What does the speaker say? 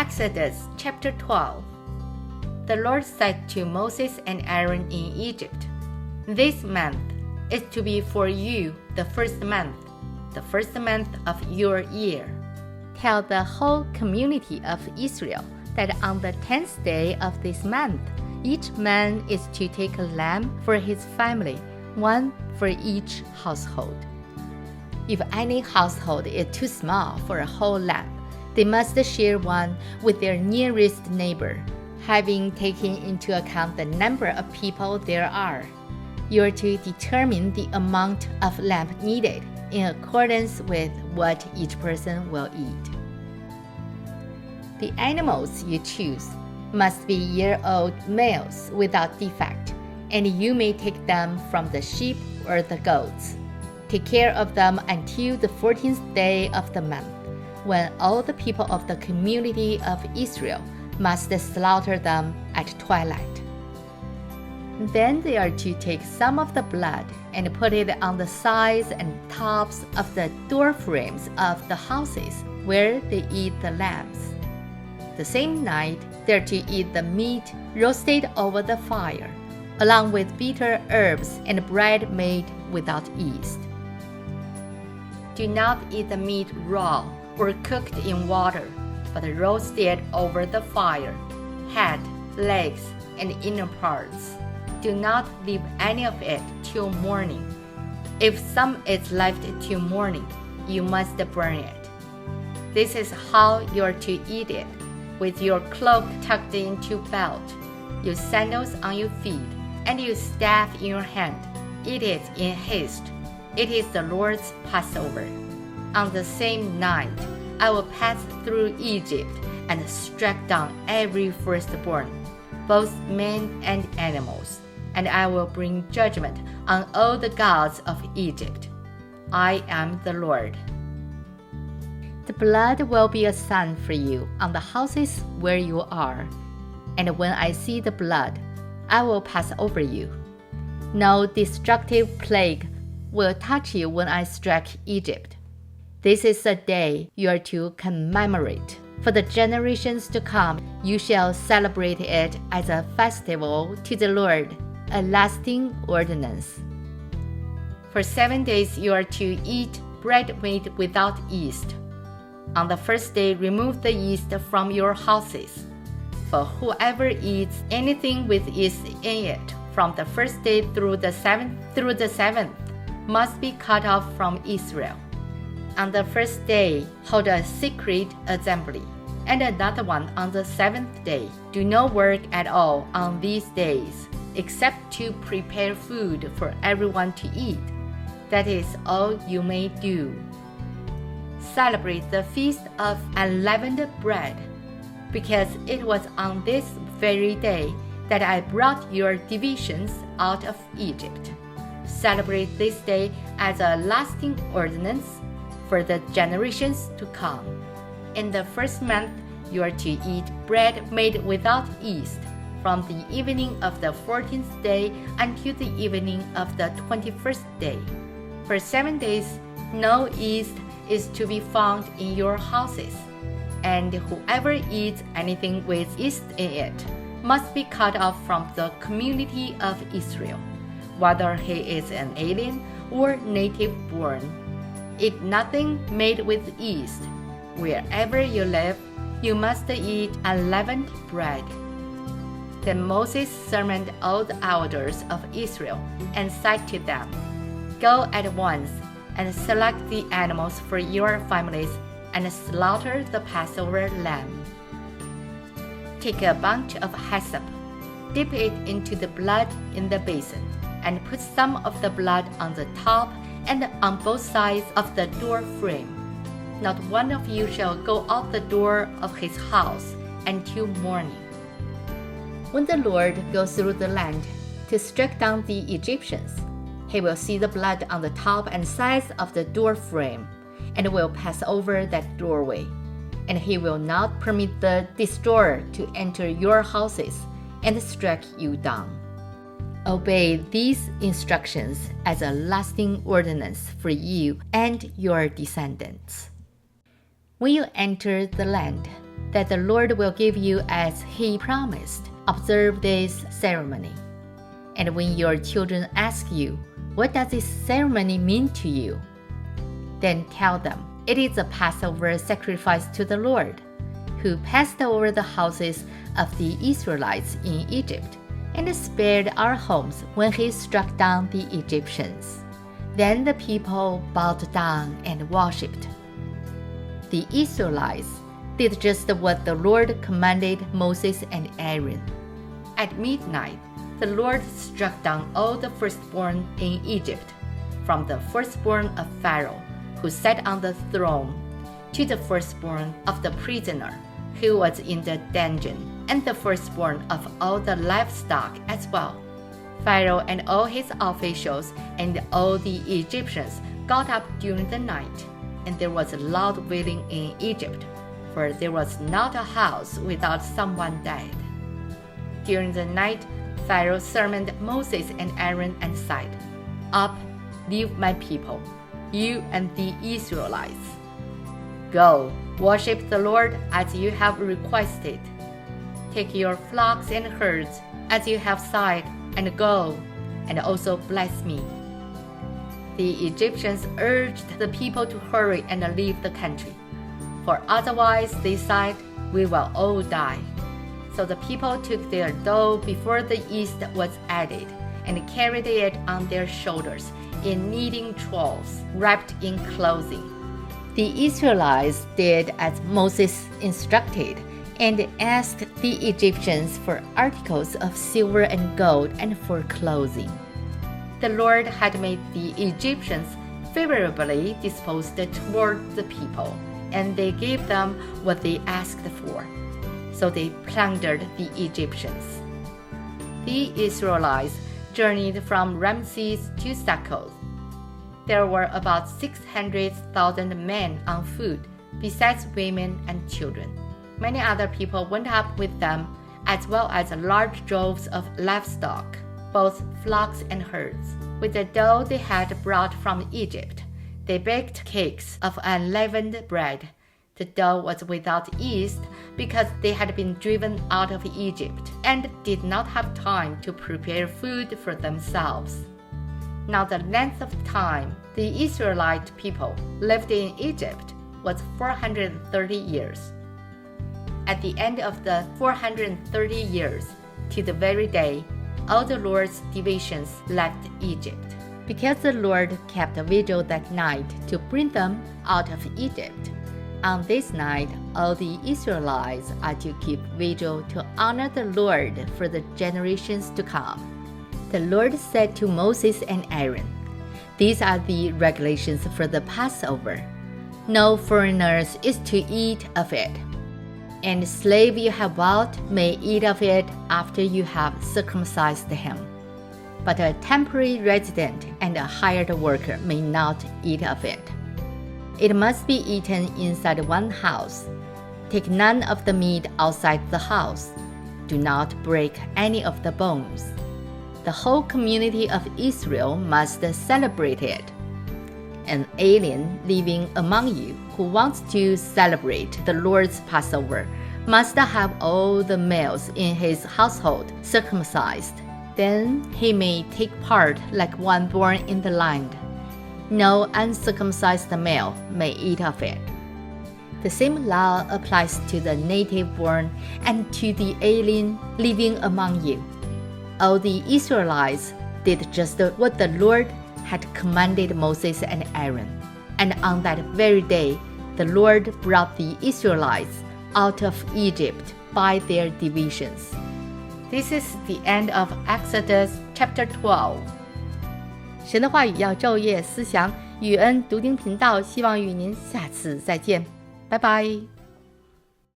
Exodus chapter 12. The Lord said to Moses and Aaron in Egypt, "This month is to be for you the first month of your year. Tell the whole community of Israel that on the 10th day of this month, each man is to take a lamb for his family, one for each household. If any household is too small for a whole lamb, they must share one with their nearest neighbor, having taken into account the number of people there are. You are to determine the amount of lamb needed in accordance with what each person will eat. The animals you choose must be year-old males without defect, and you may take them from the sheep or the goats. Take care of them until the 14th day of the month, when all the people of the community of Israel must slaughter them at twilight. Then they are to take some of the blood and put it on the sides and tops of the door frames of the houses where they eat the lambs. The same night, they are to eat the meat roasted over the fire, along with bitter herbs and bread made without yeast. Do not eat the meat raw or cooked in water, but roast it over the fire, head, legs, and inner parts. Do not leave any of it till morning. If some is left till morning, you must burn it. This is how you are to eat it, with your cloak tucked into belt, your sandals on your feet, and your staff in your hand. Eat it in haste. It is the Lord's Passover. On the same night, I will pass through Egypt and strike down every firstborn, both men and animals, and I will bring judgment on all the gods of Egypt. I am the Lord. The blood will be a sign for you on the houses where you are, and when I see the blood, I will pass over you. No destructive plague will touch you when I strike Egypt. This is a day you are to commemorate. For the generations to come, you shall celebrate it as a festival to the Lord, a lasting ordinance. For 7 days you are to eat bread made without yeast. On the first day, remove the yeast from your houses. For whoever eats anything with yeast in it from the first day through the seventh must be cut off from Israel. On the first day, hold a secret assembly, and another one on the 7th day. Do no work at all on these days, except to prepare food for everyone to eat. That is all you may do. Celebrate the Feast of Unleavened Bread, because it was on this very day that I brought your divisions out of Egypt. Celebrate this day as a lasting ordinance for the generations to come. In the first month, you are to eat bread made without yeast from the evening of the 14th day until the evening of the 21st day. For 7 days, no yeast is to be found in your houses, and whoever eats anything with yeast in it must be cut off from the community of Israel, whether he is an alien or native born. Eat nothing made with yeast. Wherever you live, you must eat unleavened bread. Then Moses summoned all the elders of Israel and said to them, "Go at once and select the animals for your families and slaughter the Passover lamb. Take a bunch of hyssop, dip it into the blood in the basin, and put some of the blood on the top and on both sides of the door frame. Not one of you shall go out the door of his house until morning." When the Lord goes through the land to strike down the Egyptians, he will see the blood on the top and sides of the door frame, and will pass over that doorway. And he will not permit the destroyer to enter your houses and strike you down. Obey these instructions as a lasting ordinance for you and your descendants. When you enter the land, that the Lord will give you as He promised. Observe this ceremony. And when your children ask you, what does this ceremony mean to you? Then tell them, it is a Passover sacrifice to the Lord, who passed over the houses of the Israelites in Egypt, and spared our homes when He struck down the Egyptians. Then the people bowed down and worshipped. The Israelites did just what the Lord commanded Moses and Aaron. At midnight, the Lord struck down all the firstborn in Egypt, from the firstborn of Pharaoh, who sat on the throne, to the firstborn of the prisoner who was in the dungeon, and the firstborn of all the livestock as well. Pharaoh and all his officials and all the Egyptians got up during the night, and there was a loud wailing in Egypt, for there was not a house without someone dead. During the night, Pharaoh summoned Moses and Aaron and said, Up, leave my people, you and the Israelites. Go, worship the Lord as you have requested. Take your flocks and herds as you have said, and go, and also bless me. The Egyptians urged the people to hurry and leave the country, for otherwise, they said, we will all die. So the people took their dough before the yeast was added, and carried it on their shoulders in kneading troughs, wrapped in clothing. The Israelites did as Moses instructed, and asked the Egyptians for articles of silver and gold and for clothing. The Lord had made the Egyptians favorably disposed toward the people, and they gave them what they asked for. So they plundered the Egyptians. The Israelites journeyed from Ramses to Succoth. There were about 600,000 men on foot, besides women and children. Many other people went up with them, as well as large droves of livestock, both flocks and herds. With the dough they had brought from Egypt, they baked cakes of unleavened bread. The dough was without yeast because they had been driven out of Egypt and did not have time to prepare food for themselves. Now the length of time the Israelite people lived in Egypt was 430 years. At the end of the 430 years, to the very day, all the Lord's divisions left Egypt. Because the Lord kept a vigil that night to bring them out of Egypt, on this night all the Israelites are to keep vigil to honor the Lord for the generations to come. The Lord said to Moses and Aaron, These are the regulations for the Passover. No foreigners is to eat of it. And the slave you have bought may eat of it after you have circumcised him. But a temporary resident and a hired worker may not eat of it. It must be eaten inside one house. Take none of the meat outside the house. Do not break any of the bones. The whole community of Israel must celebrate it. An alien living among you who wants to celebrate the Lord's Passover must have all the males in his household circumcised. Then he may take part like one born in the land. No uncircumcised male may eat of it. The same law applies to the native born and to the alien living among you. All the Israelites did just what the Lord had commanded Moses and Aaron. And on that very day, the Lord brought the Israelites out of Egypt by their divisions. This is the end of Exodus chapter 12. 神的话语要昼夜思想，宇恩读经频道希望与您下次再见，拜拜。